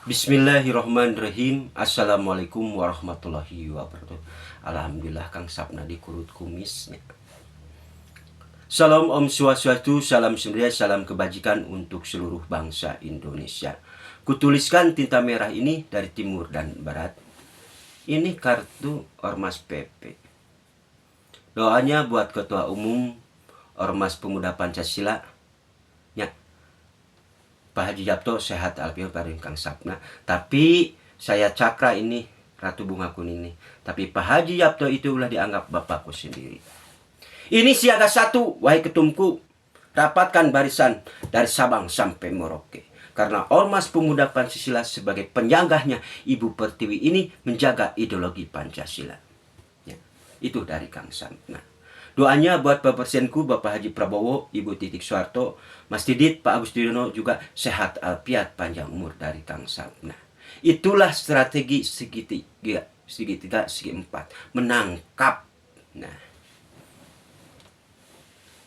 Bismillahirrahmanirrahim. Assalamualaikum warahmatullahi wabarakatuh. Alhamdulillah Kang Sapna dikurut kumisnya. Salam Om Swastiastu, salam sejahtera, salam kebajikan untuk seluruh bangsa Indonesia. Kutuliskan tinta merah ini dari timur dan barat. Ini kartu Ormas PP. Doanya buat Ketua Umum Ormas Pemuda Pancasila, ya, Pak Haji Japto sehat alfiat bareng Kang Sapna. Tapi saya cakra ini Ratu Bunga Kuning ini. Tapi Pak Haji Japto itu ulah dianggap bapakku sendiri. Ini siaga satu, wahai ketumku. Rapatkan barisan dari Sabang sampai Merauke. Karena Ormas Pemuda Pancasila sebagai penyanggahnya Ibu Pertiwi ini menjaga ideologi Pancasila. Ya, itu dari Kang Sapna. Doanya buat Bapak Presidenku, Bapak Haji Prabowo, Ibu Titik Soeharto, Mas Didit, Pak Agus Yudhoyono juga sehat alfiat panjang umur dari Kang Sapna. Itulah strategi segitiga, segi empat, menangkap. Nah,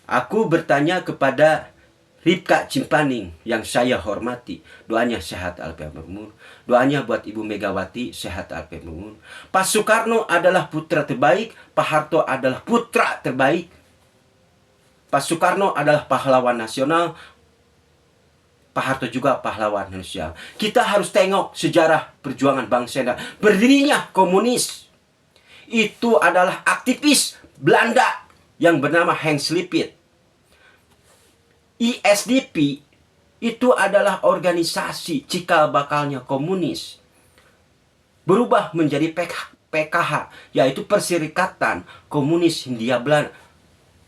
aku bertanya kepada Ripka Cimpaning yang saya hormati. Doanya sehat alfiat umur. Doanya buat Ibu Megawati sehat alfiat umur. Pak Soekarno adalah putra terbaik. Pak Harto adalah putra terbaik. Pak Soekarno adalah pahlawan nasional. Pak Harto juga pahlawan nasional. Kita harus tengok sejarah perjuangan bangsa dan berdirinya komunis. Itu adalah aktivis Belanda yang bernama Hans Lipit. ISDP itu adalah organisasi cikal bakalnya komunis. Berubah menjadi PKH, yaitu Perserikatan Komunis Hindia Belanda.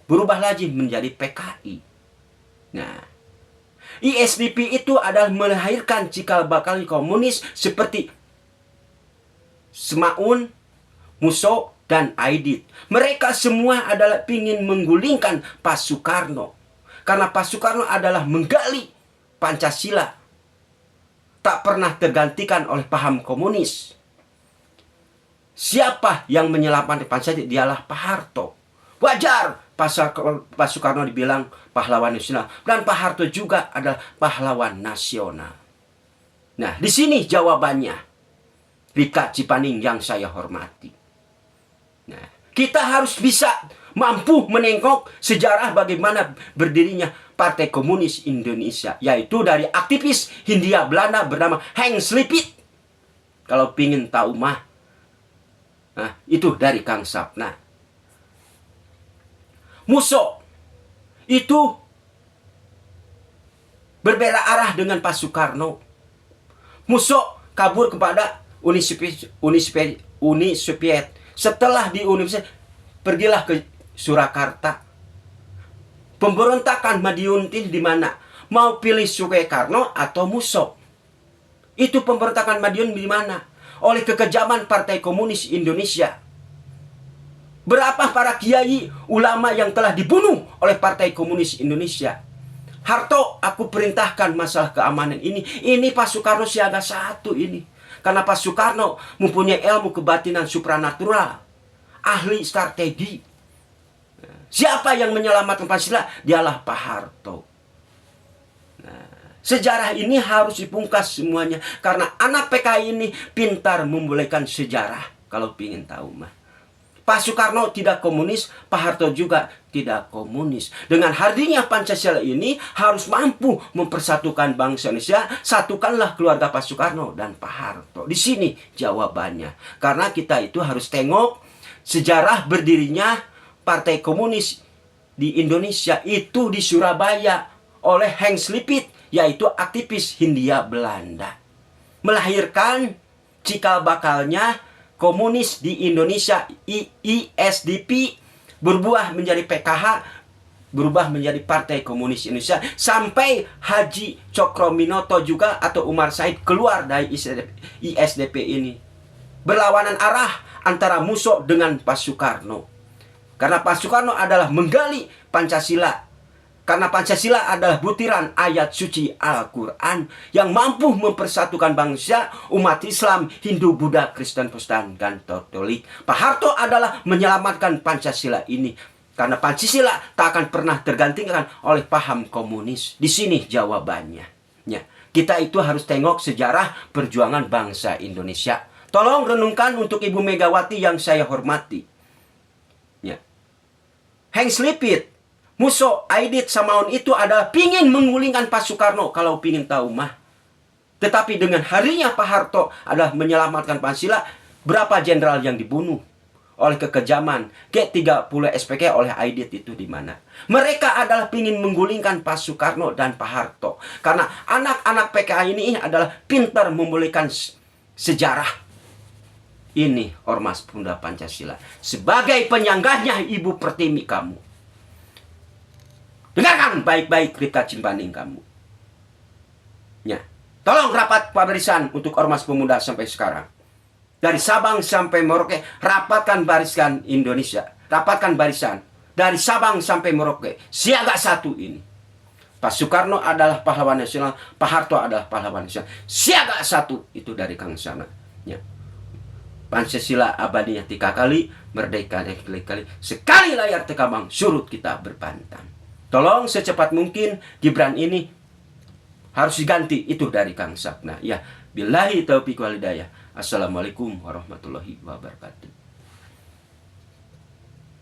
Berubah lagi menjadi PKI. Nah, ISDP itu adalah melahirkan cikal bakal komunis seperti Semaun, Musso, dan Aidit. Mereka semua adalah ingin menggulingkan Pak Soekarno. Karena Pak Soekarno adalah menggali Pancasila. Tak pernah tergantikan oleh paham komunis. Siapa yang menyelamatkan Pancasila? Dialah Pak Harto. Wajar Pak Soekarno dibilang pahlawan nasional. Dan Pak Harto juga adalah pahlawan nasional. Nah, di sini jawabannya. Ripka Cimpaning yang saya hormati. Nah, kita harus bisa mampu menengok sejarah bagaimana berdirinya Partai Komunis Indonesia, yaitu dari aktivis Hindia Belanda bernama Hans Lipit. Kalau pingin tahu mah, nah, itu dari Kang Sapna. Musso itu berbeda arah dengan Pak Soekarno. Musso kabur kepada Uni Soviet. Setelah di Uni Soviet, pergilah ke Surakarta. Pemberontakan Madiun di mana? Mau pilih Soekarno atau Musso? Itu pemberontakan Madiun di mana? Oleh kekejaman Partai Komunis Indonesia. Berapa para kiai ulama yang telah dibunuh oleh Partai Komunis Indonesia? Harto, aku perintahkan masalah keamanan ini. Ini Pak Soekarno siaga satu ini. Karena Pak Soekarno mempunyai ilmu kebatinan supranatural. Ahli strategi. Siapa yang menyelamatkan Pancasila? Dialah Pak Harto. Nah, sejarah ini harus dipungkas semuanya. Karena anak PKI ini pintar membolehkan sejarah. Kalau ingin tahu mah. Pak Soekarno tidak komunis, Pak Harto juga tidak komunis. Dengan hadirnya Pancasila ini harus mampu mempersatukan bangsa Indonesia. Satukanlah keluarga Pak Soekarno dan Pak Harto. Di sini jawabannya. Karena kita itu harus tengok sejarah berdirinya Partai Komunis di Indonesia itu di Surabaya oleh Hans Lipit, yaitu aktivis Hindia Belanda. Melahirkan cikal bakalnya komunis di Indonesia, ISDP, berubah menjadi PKH, berubah menjadi Partai Komunis Indonesia, sampai Haji Cokroaminoto juga atau Umar Said keluar dari ISDP ini. Berlawanan arah antara Musso dengan Pak Soekarno. Karena Pak Soekarno adalah menggali Pancasila. Karena Pancasila adalah butiran ayat suci Al-Quran yang mampu mempersatukan bangsa, umat Islam, Hindu, Buddha, Kristen, Protestan, dan Katolik. Pak Harto adalah menyelamatkan Pancasila ini. Karena Pancasila tak akan pernah tergantikan oleh paham komunis. Di sini jawabannya. Ya. Kita itu harus tengok sejarah perjuangan bangsa Indonesia. Tolong renungkan untuk Ibu Megawati yang saya hormati. Ya. Heng Slipit, Musso, Aidit, Samaun itu adalah pingin menggulingkan Pak Soekarno kalau pingin tahu mah. Tetapi dengan harinya Pak Harto adalah menyelamatkan Pancasila, berapa jenderal yang dibunuh oleh kekejaman G30 SPK oleh Aidit itu di mana? Mereka adalah ingin menggulingkan Pak Soekarno dan Pak Harto. Karena anak-anak PKI ini adalah pintar memulihkan sejarah. Ini Ormas Pemuda Pancasila. Sebagai penyanggahnya Ibu Pertiwi kamu. Dengarkan baik-baik Rita Cimpaning kamu. Ya. Tolong rapat barisan untuk Ormas Pemuda sampai sekarang. Dari Sabang sampai Merauke, rapatkan barisan Indonesia. Rapatkan barisan. Dari Sabang sampai Merauke, siaga satu ini. Pak Soekarno adalah pahlawan nasional, Pak Harto adalah pahlawan nasional. Siaga satu itu dari Kang sana. Ya. Pancasila abadinya 3 kali, merdeka kali. Sekali layar tekabang, surut kita berpantang. Tolong secepat mungkin Gibran ini harus diganti itu dari Kang Sakna. Ya, billahi taufiq wal hidayah. Assalamualaikum warahmatullahi wabarakatuh.